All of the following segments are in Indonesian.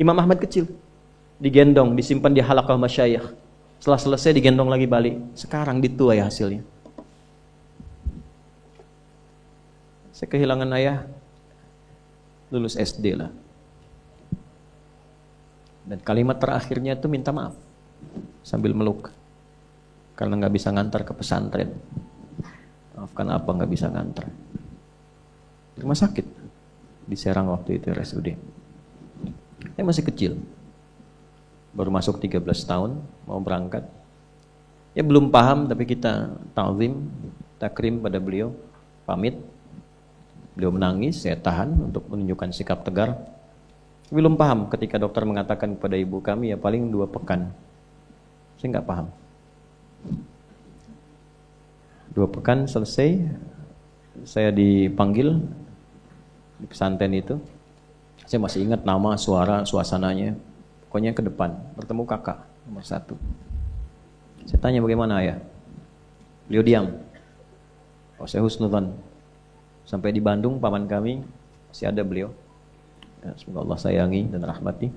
Imam Ahmad kecil, digendong, disimpan di halaqah masyayikh. Setelah selesai digendong lagi balik. Sekarang dituai hasilnya. Saya kehilangan ayah lulus SD lah. Dan kalimat terakhirnya itu minta maaf sambil meluk karena nggak bisa ngantar ke pesantren. Maafkan apa nggak bisa ngantar? Di rumah sakit di Serang waktu itu RSUD. Saya masih kecil, baru masuk 13 tahun, mau berangkat. Ya belum paham, tapi kita ta'zim, takrim pada beliau, pamit. Beliau menangis, saya tahan untuk menunjukkan sikap tegar. Belum paham ketika dokter mengatakan kepada ibu kami ya paling 2 pekan. Saya nggak paham. 2 pekan selesai, saya dipanggil di pesantren itu. Saya masih ingat nama, suara, suasananya. Pokoknya ke depan, bertemu kakak nomor 1. Saya tanya bagaimana ayah? Beliau diam. Oh, saya husnudzan. Sampai di Bandung, paman kami, masih ada beliau. Ya, semoga Allah sayangi dan rahmati.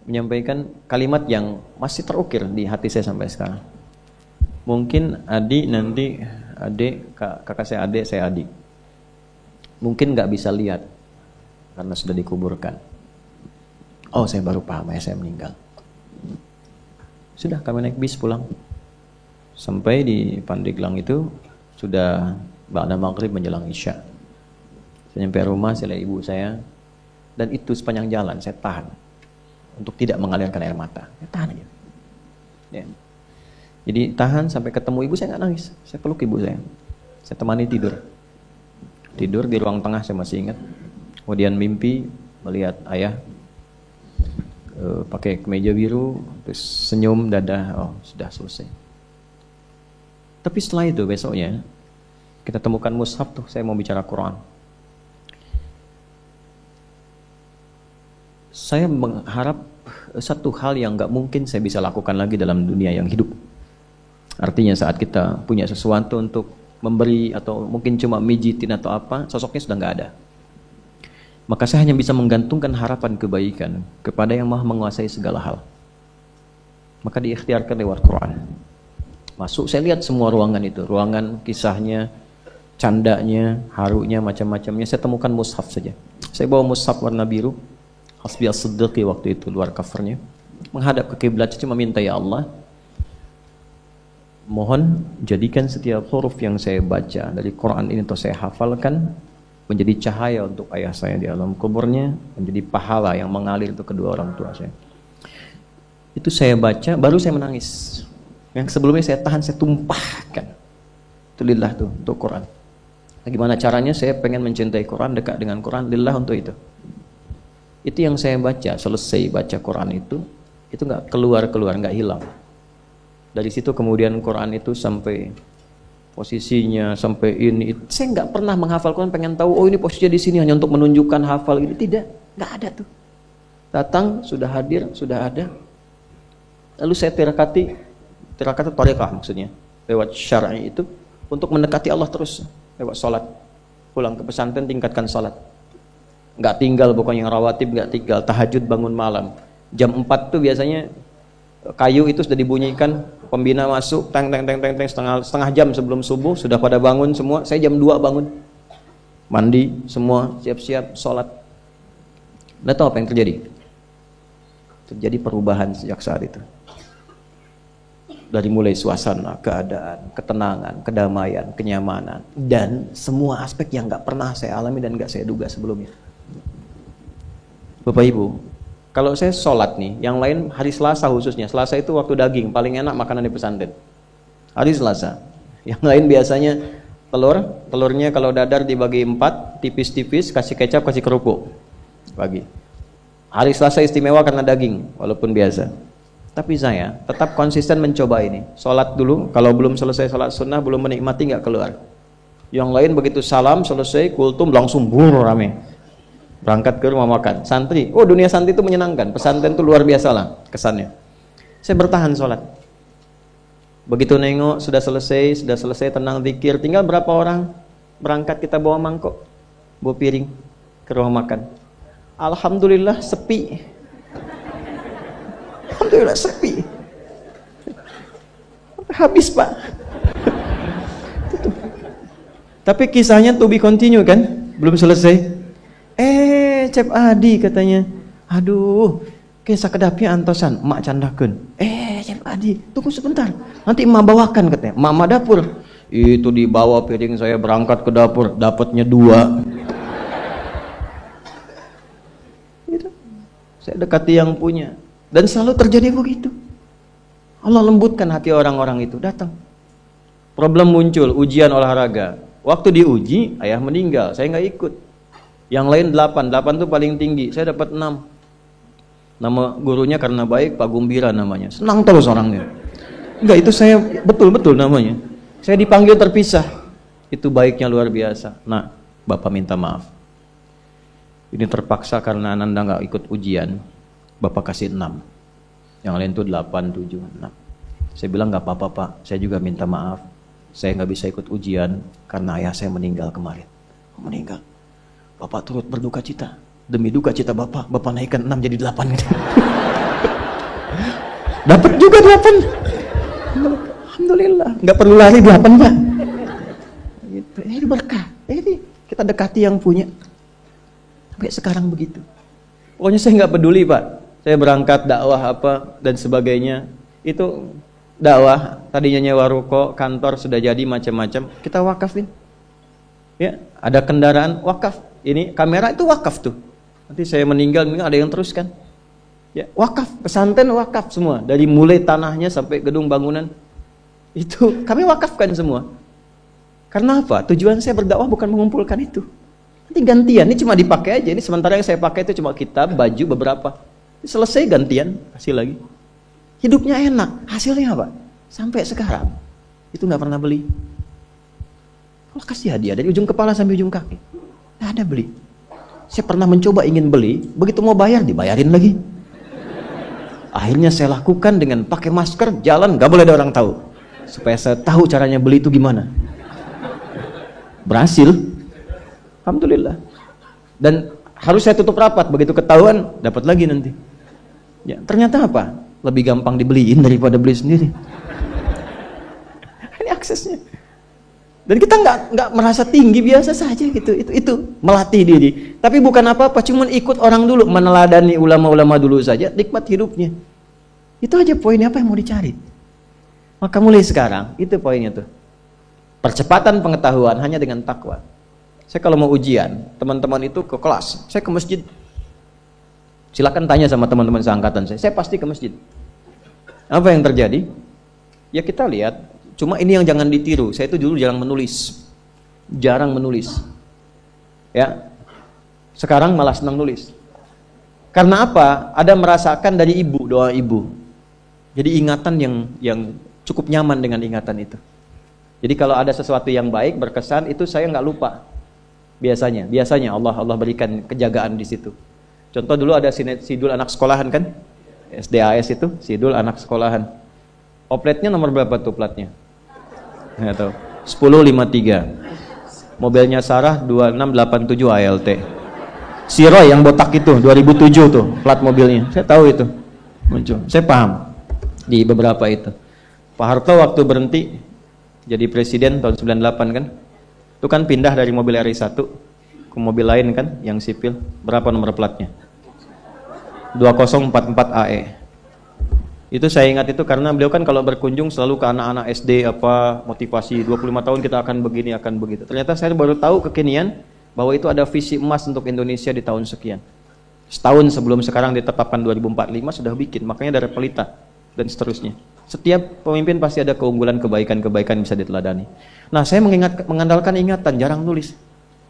Menyampaikan kalimat yang masih terukir di hati saya sampai sekarang. Mungkin adik nanti, adik, kakak saya adik, saya adik. Mungkin nggak bisa lihat karena sudah dikuburkan. Oh, saya baru paham, ayah saya meninggal. Sudah, kami naik bis pulang. Sampai di Pandeglang itu sudah ba'da maghrib menjelang isya. Saya nyampe rumah, saya lihat ibu saya, dan itu sepanjang jalan saya tahan untuk tidak mengalirkan air mata. Saya tahan aja. Ya. Jadi tahan sampai ketemu ibu, saya nggak nangis. Saya peluk ibu saya. Saya temani tidur. Tidur di ruang tengah, saya masih ingat. Kemudian mimpi melihat ayah pakai kemeja biru, terus senyum, dadah, oh sudah selesai. Tapi setelah itu besoknya kita temukan mushaf tuh, saya mau bicara Quran. Saya mengharap satu hal yang nggak mungkin saya bisa lakukan lagi dalam dunia yang hidup. Artinya saat kita punya sesuatu untuk memberi atau mungkin cuma mijitin atau apa, sosoknya sudah nggak ada. Maka saya hanya bisa menggantungkan harapan kebaikan kepada yang Maha menguasai segala hal. Maka diikhtiarkan lewat Quran. Masuk, saya lihat semua ruangan itu, ruangan kisahnya, candanya, harunya, macam-macamnya. Saya temukan mushaf saja. Saya bawa mushaf warna biru, Hasbi as-Siddiqi waktu itu, luar covernya. Menghadap ke kiblat, cuma minta ya Allah, mohon jadikan setiap huruf yang saya baca dari Quran ini atau saya hafalkan menjadi cahaya untuk ayah saya di alam kuburnya, menjadi pahala yang mengalir untuk kedua orang tua saya. Itu saya baca, baru saya menangis. Yang sebelumnya saya tahan, saya tumpahkan. Itu lillah tuh, untuk Quran. Nah, gimana caranya saya pengen mencintai Quran, dekat dengan Quran, lillah untuk itu. Itu yang saya baca, selesai baca Quran itu nggak keluar, nggak hilang. Dari situ kemudian Quran itu sampai posisinya, sampai ini. Saya nggak pernah menghafal Quran, pengen tahu, oh ini posisinya di sini hanya untuk menunjukkan hafal ini. Tidak, nggak ada tuh. Datang, sudah hadir, sudah ada. Lalu saya tirakati tariqah maksudnya, lewat syar'i itu, untuk mendekati Allah terus, lewat sholat. Pulang ke pesantren, tingkatkan sholat. Nggak tinggal pokoknya yang rawatib, nggak tinggal, tahajud bangun malam. Jam 4 tuh biasanya kayu itu sudah dibunyikan, pembina masuk, teng setengah jam sebelum subuh, sudah pada bangun semua. Saya jam 2 bangun, mandi semua, siap-siap sholat. Nggak tahu apa yang terjadi. Terjadi perubahan sejak saat itu. Dari mulai suasana, keadaan, ketenangan, kedamaian, kenyamanan, dan semua aspek yang nggak pernah saya alami dan nggak saya duga sebelumnya. Bapak Ibu, kalau saya sholat nih, yang lain hari Selasa khususnya, Selasa itu waktu daging, paling enak makanan di pesantren. Hari Selasa. Yang lain biasanya telurnya kalau dadar dibagi 4, tipis-tipis, kasih kecap, kasih kerupuk. Bagi. Hari Selasa istimewa karena daging, walaupun biasa. Tapi saya tetap konsisten mencoba ini. Sholat dulu, kalau belum selesai sholat sunnah, belum menikmati, nggak keluar. Yang lain begitu salam, selesai, kultum, langsung rame. Berangkat ke rumah makan. Santri, oh dunia santri itu menyenangkan. Pesantren itu luar biasa lah kesannya. Saya bertahan sholat. Begitu nengok, sudah selesai, tenang zikir. Tinggal berapa orang berangkat, kita bawa mangkok, bawa piring ke rumah makan. Alhamdulillah sepi. Alhamdulillah sepi. Habis Pak. Tapi kisahnya to be continue kan? Belum selesai. Cep Adi katanya, aduh, kisah kedapnya antosan, emak candakeun. Cep Adi, tunggu sebentar, nanti emak bawakan katanya. Mama dapur, itu dibawa piring saya berangkat ke dapur, dapatnya 2. Gitu. Saya dekati yang punya, dan selalu terjadi begitu. Allah lembutkan hati orang-orang itu, datang. Problem muncul, ujian olahraga. Waktu diuji, ayah meninggal, saya nggak ikut. Yang lain 8 tuh paling tinggi, saya dapat 6. Nama gurunya karena baik, Pak Gumbira namanya. Senang terus orangnya. Enggak, itu saya betul-betul namanya. Saya dipanggil terpisah. Itu baiknya luar biasa. Nah, Bapak minta maaf. Ini terpaksa karena Ananda nggak ikut ujian. Bapak kasih 6. Yang lain tuh 8, 7, 6. Saya bilang nggak apa-apa Pak, saya juga minta maaf. Saya nggak bisa ikut ujian karena ayah saya meninggal kemarin. Meninggal. Bapak turut berduka cita. Demi duka cita Bapak naikkan 6 jadi 8 gitu. Dapat juga 8. Alhamdulillah, nggak perlu lari 8 Pak. Gitu. Ini berkah. Ini kita dekati yang punya. Sampai sekarang begitu. Pokoknya saya nggak peduli Pak. Saya berangkat dakwah apa dan sebagainya. Itu dakwah, tadinya nyewa ruko, kantor sudah jadi macam-macam. Kita wakafin. Ya, ada kendaraan wakaf. Ini kamera itu wakaf tuh. Nanti saya meninggal ada yang teruskan. Ya, wakaf, pesantren wakaf semua. Dari mulai tanahnya sampai gedung bangunan. Itu kami wakafkan semua. Karena apa? Tujuan saya berdakwah bukan mengumpulkan itu. Nanti gantian, ini cuma dipakai aja. Ini sementara yang saya pakai itu cuma kitab, baju beberapa. Selesai gantian, kasih lagi. Hidupnya enak. Hasilnya apa? Sampai sekarang itu nggak pernah beli. Allah kasih hadiah dari ujung kepala sampai ujung kaki. Nggak ada beli. Saya pernah mencoba ingin beli, begitu mau bayar dibayarin lagi. Akhirnya saya lakukan dengan pakai masker, jalan nggak boleh ada orang tahu, supaya saya tahu caranya beli itu gimana. Berhasil, alhamdulillah. Dan harus saya tutup rapat, begitu ketahuan dapat lagi nanti. Ya, ternyata apa? Lebih gampang dibeliin daripada beli sendiri. Ini aksesnya. Dan kita nggak merasa tinggi, biasa saja gitu. Itu melatih diri. Tapi bukan apa-apa, cuman ikut orang dulu, meneladani ulama-ulama dulu saja, nikmat hidupnya. Itu aja poinnya, apa yang mau dicari. Maka mulai sekarang, itu poinnya tuh. Percepatan pengetahuan hanya dengan takwa. Saya kalau mau ujian, teman-teman itu ke kelas, saya ke masjid. Silakan tanya sama teman-teman seangkatan saya pasti ke masjid. Apa yang terjadi? Ya kita lihat. Cuma ini yang jangan ditiru. Saya itu dulu jarang menulis. Ya. Sekarang malah senang nulis. Karena apa? Ada merasakan dari ibu, doa ibu. Jadi ingatan yang cukup nyaman dengan ingatan itu. Jadi kalau ada sesuatu yang baik, berkesan, itu saya nggak lupa. Biasanya Allah berikan kejagaan di situ. Contoh dulu ada sidul anak sekolahan kan? SDAS itu, sidul anak sekolahan. Opletnya nomor berapa tuh platnya? Nggak tahu. 1053. Mobilnya Sarah 2687 ALT. Si Roy yang botak itu 2007 tuh plat mobilnya. Saya tahu itu. Muncul. Saya paham di beberapa itu. Pak Harto waktu berhenti jadi presiden tahun 98 kan? Itu kan pindah dari mobil RI1 ke mobil lain kan yang sipil. Berapa nomor platnya? 2044 AE. Itu saya ingat itu karena beliau kan kalau berkunjung selalu ke anak-anak SD apa motivasi 25 tahun kita akan begini akan begitu. Ternyata saya baru tahu kekinian bahwa itu ada visi emas untuk Indonesia di tahun sekian. Setahun sebelum sekarang ditetapkan 2045 sudah bikin, makanya dari pelita dan seterusnya. Setiap pemimpin pasti ada keunggulan, kebaikan-kebaikan bisa diteladani. Nah, saya mengandalkan ingatan, jarang nulis.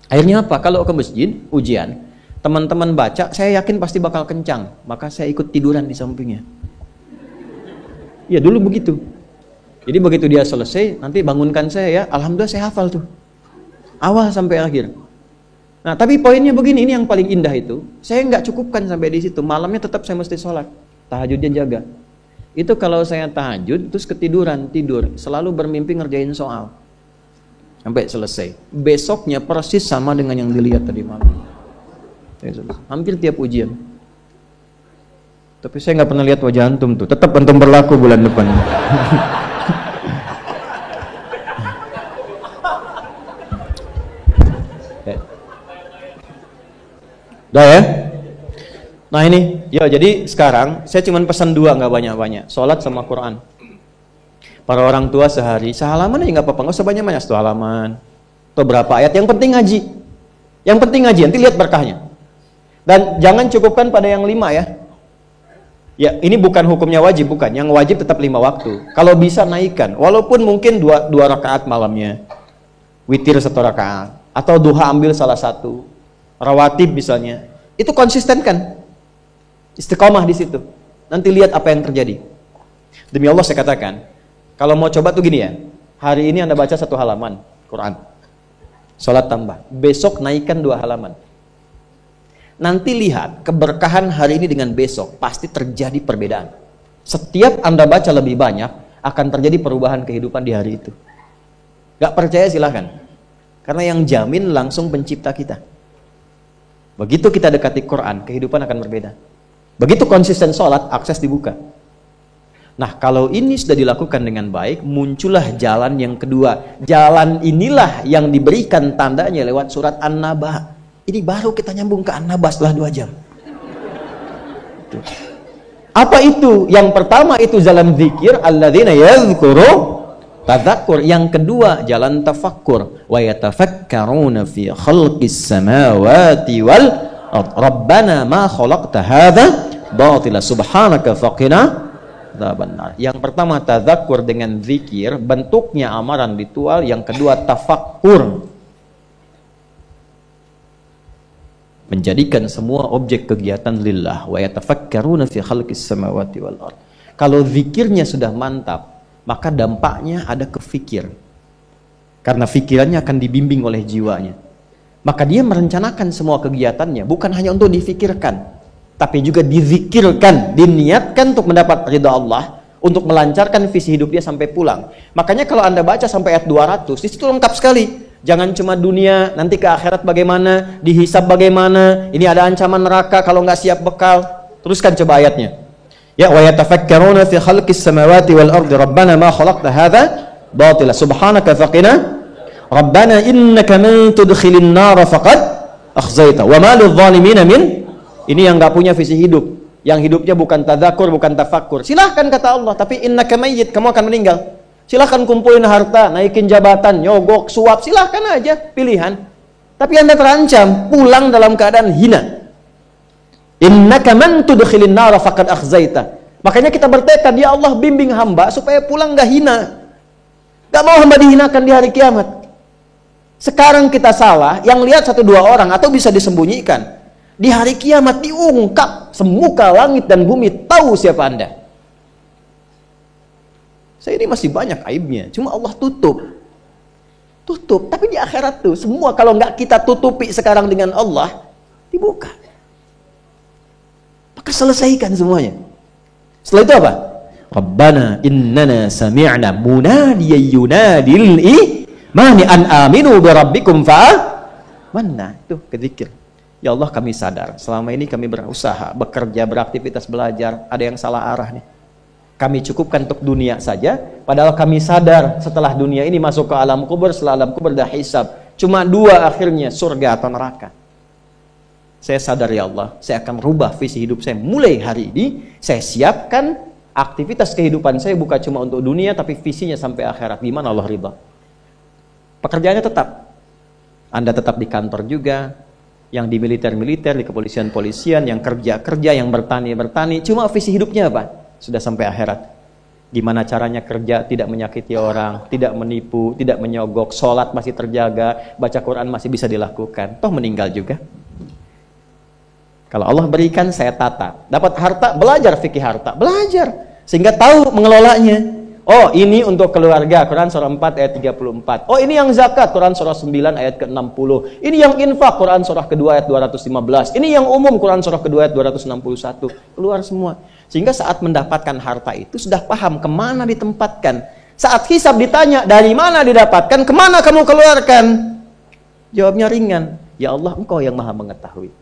Akhirnya apa? Kalau ke masjid, ujian, teman-teman baca, saya yakin pasti bakal kencang, maka saya ikut tiduran di sampingnya. Ya dulu begitu. Jadi begitu dia selesai, nanti bangunkan saya ya. Alhamdulillah saya hafal tuh. Awal sampai akhir. Nah tapi poinnya begini, ini yang paling indah itu. Saya nggak cukupkan sampai di situ. Malamnya tetap saya mesti sholat. Tahajudnya jaga. Itu kalau saya tahajud, terus ketiduran, tidur. Selalu bermimpi ngerjain soal. Sampai selesai. Besoknya persis sama dengan yang dilihat tadi malam. Hampir tiap ujian. Tapi saya nggak pernah lihat wajah antum tuh. Tetap antum berlaku bulan depan. Udah ya? Nah ini, ya jadi sekarang saya cuma pesan 2, nggak banyak-banyak. Sholat sama Quran. Para orang tua sehari sehalaman aja nggak apa-apa, nggak usah banyak-banyak, 1 halaman atau berapa ayat. Yang penting ngaji. Yang penting ngaji, nanti lihat berkahnya. Dan jangan cukupkan pada yang 5 ya. Ya, ini bukan hukumnya wajib, bukan. Yang wajib tetap 5 waktu. Kalau bisa naikkan, walaupun mungkin 2 rakaat malamnya, witir 1 rakaat, atau duha ambil salah satu, rawatib misalnya. Itu konsistenkan, istiqomah di situ. Nanti lihat apa yang terjadi. Demi Allah saya katakan, kalau mau coba tuh gini ya. Hari ini Anda baca 1 halaman Quran, sholat tambah. Besok naikkan 2 halaman. Nanti lihat keberkahan hari ini dengan besok, pasti terjadi perbedaan. Setiap Anda baca lebih banyak, akan terjadi perubahan kehidupan di hari itu. Gak percaya silahkan. Karena yang jamin langsung pencipta kita. Begitu kita dekati Quran, kehidupan akan berbeda. Begitu konsisten sholat, akses dibuka. Nah, kalau ini sudah dilakukan dengan baik, muncullah jalan yang kedua. Jalan inilah yang diberikan tandanya lewat surat An-Naba. Ini baru kita nyambung ke An-Naba setelah 2 jam. Apa itu? Yang pertama itu jalan zikir, alladzina yadhkuru tadzakkur. Yang kedua jalan tafakkur, wa yatafakkaruna fi khalqis samawati wal ard. Rabbana ma khalaqta hadza batila subhanaka faqina adzabannar. Yang pertama tadzakkur dengan zikir, bentuknya amaran ritual. Yang kedua tafakkur, menjadikan semua objek kegiatan lillah. Wa yatafakkaruna fi khalqis samawati wal ard. Kalau zikirnya sudah mantap, maka dampaknya ada ke fikir. Karena fikirannya akan dibimbing oleh jiwanya. Maka dia merencanakan semua kegiatannya bukan hanya untuk difikirkan, tapi juga dizikirkan, diniatkan untuk mendapat ridha Allah, untuk melancarkan visi hidup dia sampai pulang. Makanya kalau Anda baca sampai ayat 200, di situ lengkap sekali. Jangan cuma dunia, nanti ke akhirat bagaimana, dihisab bagaimana, ini ada ancaman neraka kalau nggak siap bekal. Teruskan coba ayatnya. Ya, wa yatafakkaruna fi khalqis samawati wal ardi rabbana ma khalaqta hadza batila subhanaka faqina rabbana innaka man tudkhilin nar faqad akhzaita wa ma lidh dhalimin min. Ini yang nggak punya visi hidup, yang hidupnya bukan tadzakur, bukan tafakkur. Silahkan kata Allah, tapi innaka mayyit, kamu akan meninggal. Silahkan kumpulin harta, naikin jabatan, nyogok, suap, silahkan aja, pilihan. Tapi Anda terancam pulang dalam keadaan hina. Innaka man tudkhilin nar faqad akhzaita. Makanya kita bertekad, ya Allah bimbing hamba supaya pulang gak hina. Gak mau hamba dihinakan di hari kiamat. Sekarang kita salah, yang lihat 1-2 orang atau bisa disembunyikan. Di hari kiamat diungkap, semuka langit dan bumi tahu siapa Anda. Saya ini masih banyak aibnya, cuma Allah tutup. Tapi di akhirat tuh semua kalau nggak kita tutupi sekarang dengan Allah, dibuka. Maka selesaikan semuanya. Setelah itu apa? Rabbana innana sami'na munadiyan yunadil imani an aminu bi rabbikum fa'amanna. Itu kezikir. Ya Allah, kami sadar selama ini kami berusaha, bekerja, beraktivitas, belajar, ada yang salah arah nih. Kami cukupkan untuk dunia saja, padahal kami sadar setelah dunia ini masuk ke alam kubur, setelah alam kubur dah hisab. Cuma 2 akhirnya, surga atau neraka. Saya sadar ya Allah, saya akan rubah visi hidup saya mulai hari ini. Saya siapkan aktivitas kehidupan saya bukan cuma untuk dunia, tapi visinya sampai akhirat. Gimana Allah ridha? Pekerjaannya tetap. Anda tetap di kantor juga, yang di militer-militer, di kepolisian-polisian, yang kerja-kerja, yang bertani-bertani. Cuma visi hidupnya apa? Sudah sampai akhirat. Gimana caranya kerja tidak menyakiti orang, tidak menipu, tidak menyogok, sholat masih terjaga, baca Quran masih bisa dilakukan. Toh meninggal juga. Kalau Allah berikan, saya tata. Dapat harta, belajar fikih harta, belajar sehingga tahu mengelolanya. Oh, ini untuk keluarga, Quran surah 4 ayat 34. Oh, ini yang zakat, Quran surah 9 ayat ke-60. Ini yang infak, Quran surah kedua ayat 215. Ini yang umum, Quran surah kedua ayat 261. Keluar semua. Sehingga saat mendapatkan harta itu sudah paham kemana ditempatkan. Saat hisab ditanya, dari mana didapatkan, kemana kamu keluarkan? Jawabnya ringan. Ya Allah, Engkau yang maha mengetahui.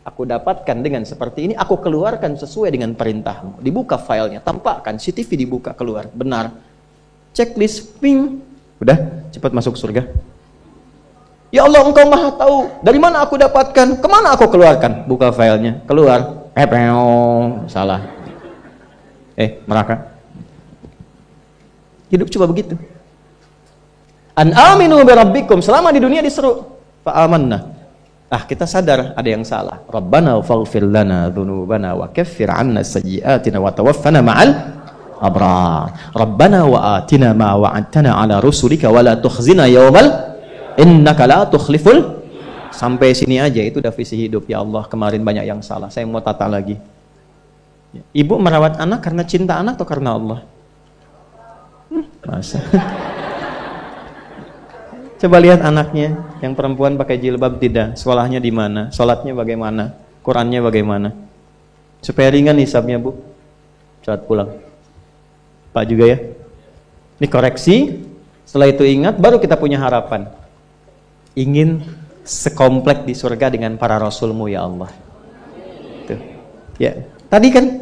aku dapatkan dengan seperti ini, aku keluarkan sesuai dengan perintahmu. Dibuka filenya, tampakkan, CCTV dibuka, keluar, benar. Checklist, ping, udah, cepat masuk surga. Ya Allah, engkau maha tahu, dari mana aku dapatkan, kemana aku keluarkan? Buka filenya, keluar, salah. Neraka. Hidup coba begitu. An aminu bi rabbikum, selama di dunia diseru fa amanna. Kita sadar ada yang salah. Rabbana faghfir lana dzunubana wa kaffir 'anna sayyi'atina wa tawaffana ma'al abrar. Rabbana wa atina ma wa'adtana 'ala rusulika wa la tukhzina yawmal innaka la tukhliful. Sampai sini aja itu udah visi hidup. Ya Allah, kemarin banyak yang salah, saya mau tata lagi. Ibu merawat anak karena cinta anak atau karena Allah? Masa? Coba lihat anaknya, yang perempuan pakai jilbab tidak, sekolahnya di mana, sholatnya bagaimana, Qurannya bagaimana. Supaya ringan hisabnya, Bu. Saat pulang. Pak juga ya. Ini koreksi, setelah itu ingat, baru kita punya harapan. Ingin sekomplek di surga dengan para rasulmu ya Allah. Tuh. Ya, tadi kan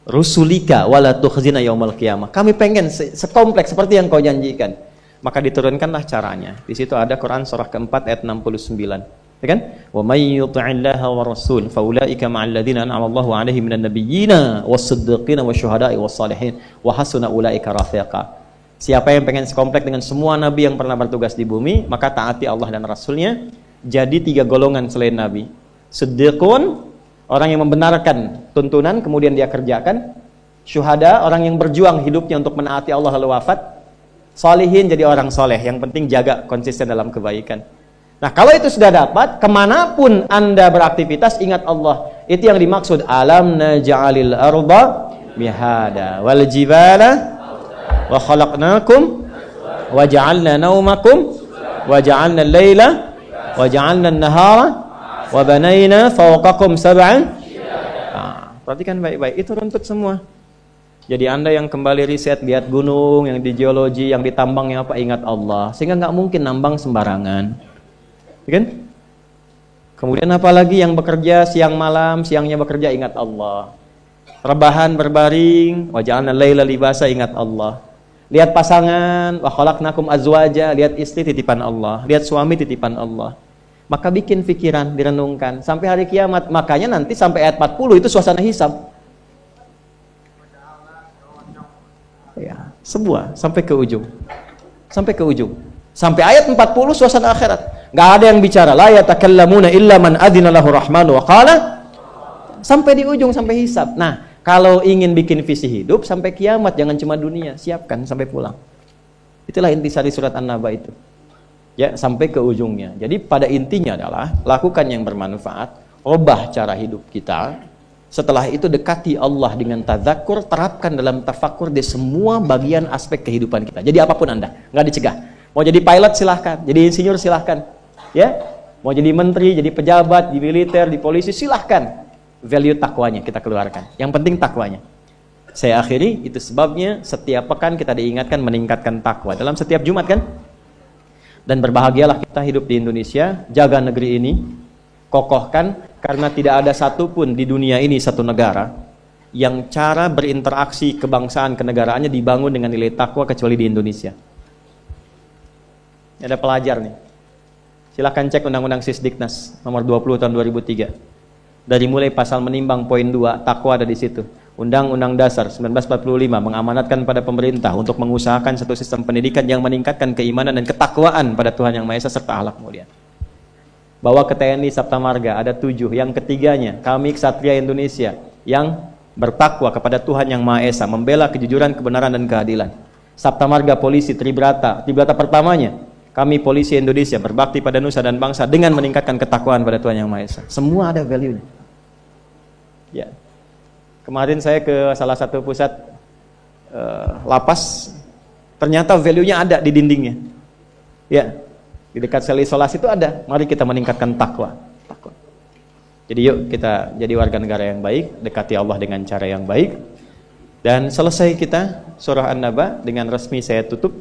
rusulika wala tukhzina yaumal qiyamah. Kami pengen sekompleks seperti yang kau janjikan. Maka diturunkanlah caranya. Di situ ada Quran surah keempat ayat 69. Ya kan? Wa may yuti'illaha wa rasul fa ulaika ma'al ladzina an'ama Allahu 'alaihim minan nabiyyina was-siddiqina wasyuhada'i was-shalihin wa hasuna ulaika rafiqa. Siapa yang pengen sekomplek dengan semua nabi yang pernah bertugas di bumi, maka taati Allah dan Rasulnya. Jadi 3 golongan selain nabi. Siddiqun, orang yang membenarkan tuntunan kemudian dia kerjakan. Syuhada, orang yang berjuang hidupnya untuk menaati Allah lalu wafat. Salihin, jadi orang soleh, yang penting jaga konsisten dalam kebaikan. Nah, kalau itu sudah dapat, kemanapun Anda beraktivitas, ingat Allah. Itu yang dimaksud alam naj'alil arda mihada wal jibala wa khalaqnakum wa ja'alna naumakum wa ja'alna al-laila wa ja'alna an-nahara wa banayna fawqakum sab'an. Perhatikan baik-baik, itu runtut semua. Jadi Anda yang kembali riset, lihat gunung, yang di geologi, yang ditambang, yang apa, ingat Allah. Sehingga nggak mungkin nambang sembarangan. Ya kan? Kemudian apalagi yang bekerja siang malam, siangnya bekerja, ingat Allah. Rebahan berbaring, wa ja'alna laila libasa, ingat Allah. Lihat pasangan, wa khalaqnakum azwaja, lihat istri titipan Allah, lihat suami titipan Allah. Maka bikin pikiran, direnungkan sampai hari kiamat. Makanya nanti sampai ayat 40 itu suasana hisab. Ya, semua sampai ke ujung. Sampai ke ujung. Sampai ayat 40 suasana akhirat. Enggak ada yang bicara, la yatakallamuna illa man adzina lahu rahmanu wa qala. Sampai di ujung, sampai hisab. Nah, kalau ingin bikin visi hidup sampai kiamat, jangan cuma dunia, siapkan sampai pulang. Itulah intisari surat An-Naba itu. Ya, sampai ke ujungnya. Jadi pada intinya adalah lakukan yang bermanfaat, ubah cara hidup kita. Setelah itu dekati Allah dengan tadzakkur, terapkan dalam tafakkur di semua bagian aspek kehidupan kita. Jadi apapun Anda, nggak dicegah. Mau jadi pilot silahkan, jadi insinyur silahkan, ya. Mau jadi menteri, jadi pejabat, di militer, di polisi silahkan. Value takwanya kita keluarkan. Yang penting takwanya. Saya akhiri, itu sebabnya setiap pekan kita diingatkan meningkatkan takwa dalam setiap Jumat kan. Dan berbahagialah kita hidup di Indonesia, jaga negeri ini, kokohkan. Karena tidak ada satupun di dunia ini satu negara yang cara berinteraksi kebangsaan kenegaraannya dibangun dengan nilai takwa kecuali di Indonesia. Ada pelajar nih. Silahkan cek Undang-Undang Sisdiknas nomor 20 tahun 2003. Dari mulai pasal menimbang poin 2, takwa ada di situ. Undang-Undang Dasar 1945 mengamanatkan pada pemerintah untuk mengusahakan satu sistem pendidikan yang meningkatkan keimanan dan ketakwaan pada Tuhan Yang Maha Esa serta akhlak mulia. Bawa ke TNI Sabta Marga ada 7. Yang ketiganya, kami Ksatria Indonesia yang bertakwa kepada Tuhan Yang Maha Esa, membela kejujuran, kebenaran, dan keadilan. Sabta Marga Polisi Tribrata pertamanya, kami Polisi Indonesia berbakti pada nusa dan bangsa dengan meningkatkan ketakwaan pada Tuhan Yang Maha Esa. Semua ada value-nya. Ya. Kemarin saya ke salah satu pusat lapas, ternyata value-nya ada di dindingnya. Ya. Di dekat sel isolasi itu ada. Mari kita meningkatkan takwa. Jadi yuk kita jadi warga negara yang baik, dekati Allah dengan cara yang baik. Dan selesai kita surah An-Naba, dengan resmi saya tutup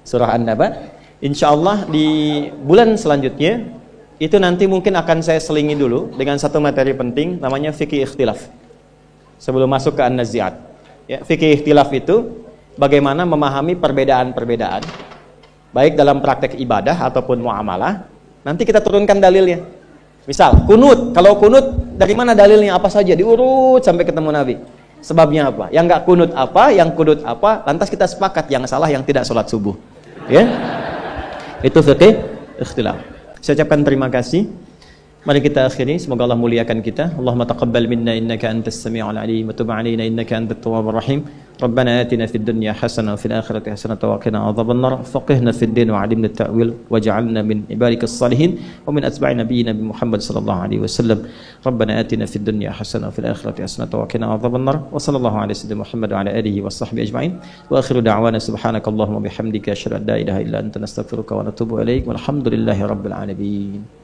surah An-Naba. Insya Allah di bulan selanjutnya Itu nanti mungkin akan saya selingi dulu dengan satu materi penting namanya fikih ikhtilaf. Sebelum masuk ke An-Nazi'at. Ya, fikih ikhtilaf itu bagaimana memahami perbedaan-perbedaan baik dalam praktek ibadah ataupun muamalah. Nanti kita turunkan dalilnya. Misal, kunut. Kalau kunut, dari mana dalilnya? Apa saja? Diurut sampai ketemu Nabi. Sebabnya apa? Yang nggak kunut apa? Yang kunut apa? Lantas kita sepakat yang salah yang tidak sholat subuh. Ya? Itu fikih ikhtilaf. Saya ucapkan terima kasih. Mari kita akhiri, semoga Allah muliakan kita. Allahumma taqabbal minna innaka antas sami'ul alim wa tub 'alaina innaka antat tawwabur rahim. Rabbana atina fid dunya hasanah wa fil akhirati hasanah wa qina adzaban nar. Faqihna fid din wa 'allimna at-ta'wil waj'alna min ibadikas salihin wa min atba'i nabiyyina Muhammad sallallahu alaihi wasallam. Rabbana atina fid dunya hasanah wa fil akhirati hasanah wa qina adzaban nar. Wa sallallahu ala sayyidina Muhammad wa ala alihi washabbihi ajma'in. Wa akhiru da'wana subhanakallahumma bihamdika asyhadu an la ilaha illa anta nastaghfiruka wa natubu ilaik. Walhamdulillahi rabbil alamin.